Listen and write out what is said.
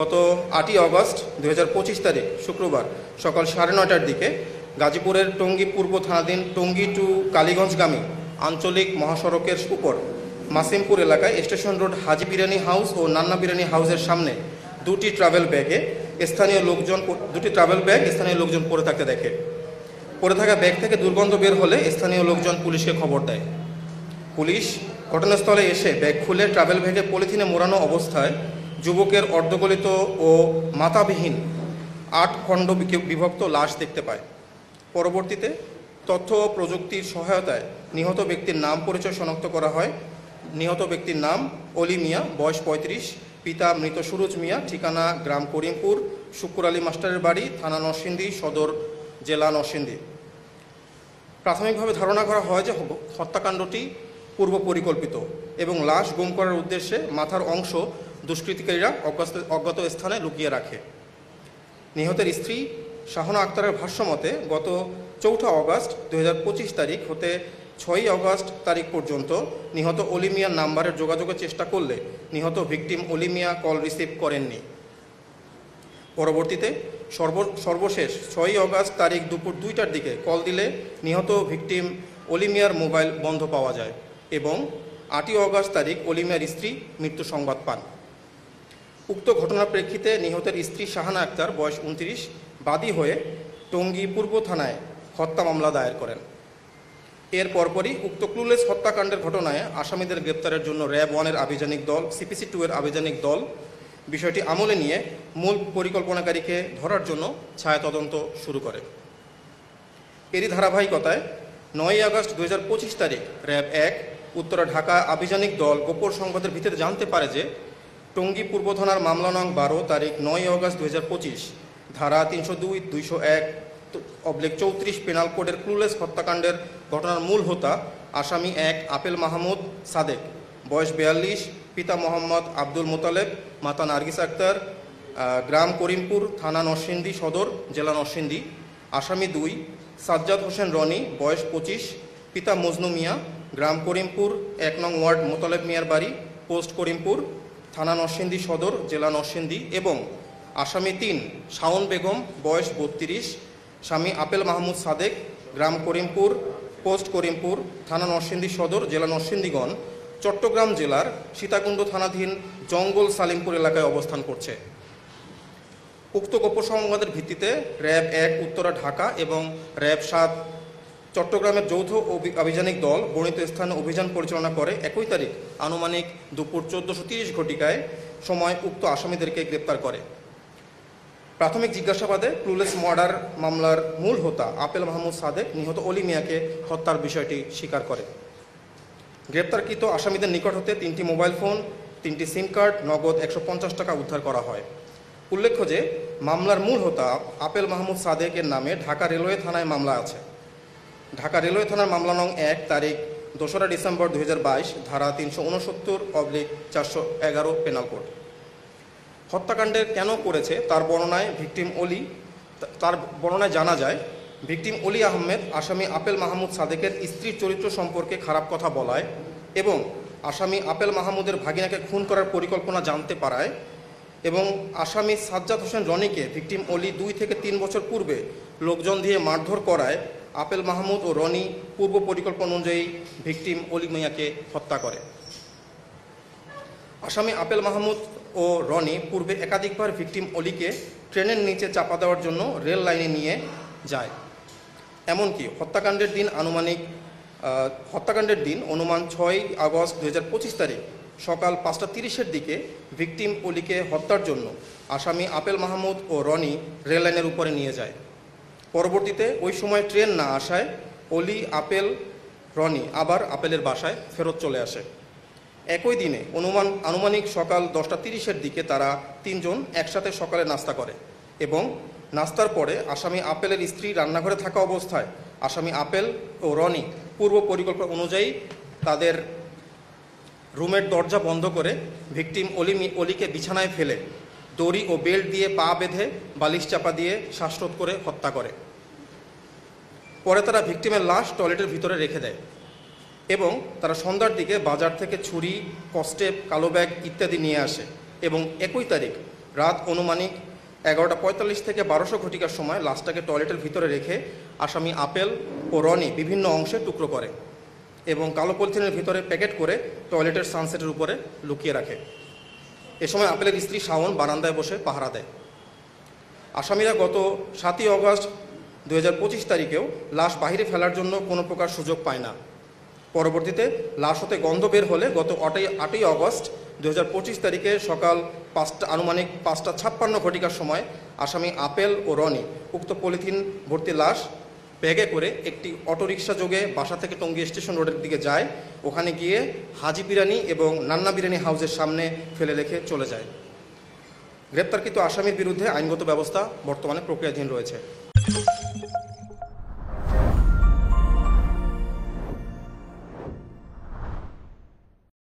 গত 8ই অগস্ট 2025 তারিখ শুক্রবার সকাল 9:30টার দিকে গাজীপুরের টঙ্গী পূর্ব থানাধীন টঙ্গী টু কালীগঞ্জগামী আঞ্চলিক মহাসড়কের উপর মাসিমপুর এলাকায় স্টেশন রোড হাজি বিরিয়ানি হাউস ও নান্না বিরিয়ানি হাউসের সামনে দুটি ট্রাভেল ব্যাগ স্থানীয় লোকজন পড়ে থাকতে দেখে। পড়ে থাকা ব্যাগ থেকে দুর্গন্ধ বের হলে স্থানীয় লোকজন পুলিশকে খবর দেয়। পুলিশ ঘটনাস্থলে এসে ব্যাগ খুলে ট্রাভেল ব্যাগে পলিথিনে মোড়ানো অবস্থায় যুবকের অর্ধগলিত ও মাথাবিহীন 8 খণ্ড বিভক্ত লাশ দেখতে পায়। পরবর্তীতে তথ্য ও প্রযুক্তির সহায়তায় নিহত ব্যক্তির নাম পরিচয় শনাক্ত করা হয়। নিহত ব্যক্তির নাম অলি মিয়া, বয়স 35, পিতা মৃত সুরজ মিয়া, ঠিকানা গ্রাম করিমপুর, শুকুর আলী মাস্টারের বাড়ি, থানা নরসিংদী সদর, জেলা নরসিংদী। প্রাথমিকভাবে ধারণা করা হয় যে হত্যাকাণ্ডটি পূর্ব পরিকল্পিত এবং লাশ গুম করার উদ্দেশ্যে মাথার অংশ দুষ্কৃতিকারীরা অজ্ঞাত স্থানে লুকিয়ে রাখে। নিহতের স্ত্রী শাহনা আক্তারের ভাষ্যমতে গত 4 অগস্ট 2025 তারিখ হতে 6 অগস্ট তারিখ পর্যন্ত নিহত অলি মিয়ার নাম্বারে যোগাযোগের চেষ্টা করলে নিহত ভিকটিম অলি মিয়া কল রিসিভ করেননি। পরবর্তীতে সর্বশেষ 6 অগস্ট তারিখ দুপুর 2টার দিকে কল দিলে নিহত ভিকটিম অলি মিয়ার মোবাইল বন্ধ পাওয়া যায় এবং 8 অগস্ট তারিখ অলি মিয়ার স্ত্রী মৃত্যু সংবাদ পান। উক্ত ঘটনার প্রেক্ষিতে নিহতের স্ত্রী শাহানা আক্তার, বয়স 29, বাদী হয়ে টঙ্গী পূর্ব থানায় হত্যা মামলা দায়ের করেন। এর পরপরই উক্ত ক্লুলেস হত্যাকাণ্ডের ঘটনায় আসামিদের গ্রেপ্তারের জন্য র্যাব 1-এর আভিযানিক দল, CPC 2-এর আভিযানিক দল বিষয়টি আমলে নিয়ে মূল পরিকল্পনাকারীকে ধরার জন্য ছায়া তদন্ত শুরু করে। এরই ধারাবাহিকতায় 9 আগস্ট 2025 তারিখ র্যাব 1 উত্তরা ঢাকা আভিযানিক দল গোপন সংবাদের ভিত্তিতে জানতে পারে যে টঙ্গী পূর্ব থানার মামলা নং 12 তারিখ 9 আগস্ট 2025 ধারা 302, 201/34 পেনাল কোডের ক্লুলেস হত্যাকাণ্ডের ঘটনার মূল হোতা আসামি 1 আপেল মাহমুদ সাদেক, বয়স 42, পিতা মোহাম্মদ আব্দুল মোতালেব, মাতা নার্গিস আক্তার, গ্রাম করিমপুর, থানা নরসিংদী সদর, জেলা নরসিংদী। আসামি 2 সাজ্জাদ হোসেন রনি, বয়স 25, পিতা মজনু মিয়া, গ্রাম করিমপুর, 1 নং ওয়ার্ড মোতালেব মিয়ার বাড়ি, পোস্ট করিমপুর, থানা নরসিংদী সদর, জেলা নরসিংদী। এবং আসামি 3 শাওন বেগম, বয়স 32, স্বামী আপেল মাহমুদ সাদেক, গ্রাম করিমপুর, পোস্ট করিমপুর, থানা নরসিংদী সদর, জেলা নরসিংদীগণ চট্টগ্রাম জেলার সীতাকুণ্ড থানাধীন জঙ্গল সালিমপুর এলাকায় অবস্থান করছে। উক্ত গোপন সংবাদের ভিত্তিতে র্যাব 1 উত্তরা ঢাকা এবং র্যাব 7 চট্টগ্রামের যৌথ আভিযানিক দল বর্ণিত স্থানে অভিযান পরিচালনা করে। 1 তারিখ আনুমানিক দুপুর 14:30 ঘটিকায় সময় উক্ত আসামিদেরকে গ্রেপ্তার করে। প্রাথমিক জিজ্ঞাসাবাদে ক্লুলেস মার্ডার মামলার মূল হোতা আপেল মাহমুদ সাদেক নিহত অলি মিয়াকে হত্যার বিষয়টি স্বীকার করে। গ্রেপ্তারকৃত আসামিদের নিকট হতে 3টি মোবাইল ফোন, 3টি সিম কার্ড, নগদ 150 টাকা উদ্ধার করা হয়। উল্লেখ্য যে মামলার মূল হোতা আপেল মাহমুদ সাদেকের নামে ঢাকা রেলওয়ে থানায় মামলা আছে। ঢাকা রেলওয়ে থানার মামলা নং 1 তারিখ 2রা ডিসেম্বর 2022 ধারা 369/411 পেনাল কোড। হত্যাকাণ্ডের কেন করেছে তার বর্ণনায় জানা যায়, ভিকটিম অলি আহমেদ আসামি আপেল মাহমুদ সাদেকের স্ত্রীর চরিত্র সম্পর্কে খারাপ কথা বলায় এবং আসামি আপেল মাহমুদের ভাগিনাকে খুন করার পরিকল্পনা জানতে পারায় এবং আসামি সাজ্জাদ হোসেন রনিকে ভিকটিম অলি 2 থেকে 3 বছর পূর্বে লোকজন দিয়ে মারধর করায় আপেল মাহমুদ ও রনি পূর্ব পরিকল্পনা অনুযায়ী ভিকটিম অলি মিয়াকে হত্যা করে। আসামি আপেল মাহমুদ ও রনি পূর্বে একাধিকবার ভিকটিম অলিকে ট্রেনের নিচে চাপা দেওয়ার জন্য রেল লাইনে নিয়ে যায়। এমনকি হত্যাকাণ্ডের দিন অনুমান 6 আগস্ট 2025 তারিখ সকাল 5:30-এর দিকে ভিকটিম অলিকে হত্যার জন্য আসামি আপেল মাহমুদ ও রনি রেল লাইনের উপরে নিয়ে যায়। পরবর্তীতে ওই সময় ট্রেন না আসায় অলি, আপেল, রনি আবার আপেলের বাসায় ফেরত চলে আসে। একই দিনে আনুমানিক সকাল 10:30-এর দিকে তারা 3 জন একসাথে সকালে নাস্তা করে এবং নাস্তার পরে আসামি আপেলের স্ত্রী রান্নাঘরে থাকা অবস্থায় আসামি আপেল ও রনি পূর্ব পরিকল্পনা অনুযায়ী তাদের রুমের দরজা বন্ধ করে ভিকটিম অলিকে বিছানায় ফেলে দড়ি ও বেল্ট দিয়ে পা বেঁধে বালিশ চাপা দিয়ে শ্বাসরোধ করে হত্যা করে। পরে তারা ভিকটিমের লাশ টয়লেটের ভিতরে রেখে দেয় এবং তারা সন্ধ্যার দিকে বাজার থেকে ছুরি, কস্টেপ, কালো ব্যাগ ইত্যাদি নিয়ে আসে এবং 1 তারিখ রাত অনুমানিক 11:45 থেকে 1200 ঘটিকার সময় লাশটাকে টয়লেটের ভিতরে রেখে আসামি আপেল ও রনি বিভিন্ন অংশে টুকরো করে এবং কালো পলিথিনের ভিতরে প্যাকেট করে টয়লেটের সানসেটের উপরে লুকিয়ে রাখে। এ সময় আপেলের স্ত্রী শাওন বারান্দায় বসে পাহারা দেয়। আসামিরা গত 7ই অগস্ট 2025 তারিখেও লাশ বাহিরে ফেলার জন্য কোনো প্রকার সুযোগ পায় না। পরবর্তীতে লাশ হতে গন্ধ বের হলে গত 8ই অগস্ট 2025 তারিখে সকাল আনুমানিক 5:56 ঘটিকার সময় আসামি আপেল ও রনি উক্ত পলিথিন ভর্তি লাশ ব্যাগে করে একটি অটোরিকশা যোগে বাসা থেকে টঙ্গী স্টেশন রোডের দিকে যায়। ওখানে গিয়ে হাজি বিরিয়ানি এবং নান্না বিরিয়ানি হাউসের সামনে ফেলে রেখে চলে যায়। গ্রেপ্তারকৃত আসামির বিরুদ্ধে আইনগত ব্যবস্থা বর্তমানে প্রক্রিয়াধীন রয়েছে।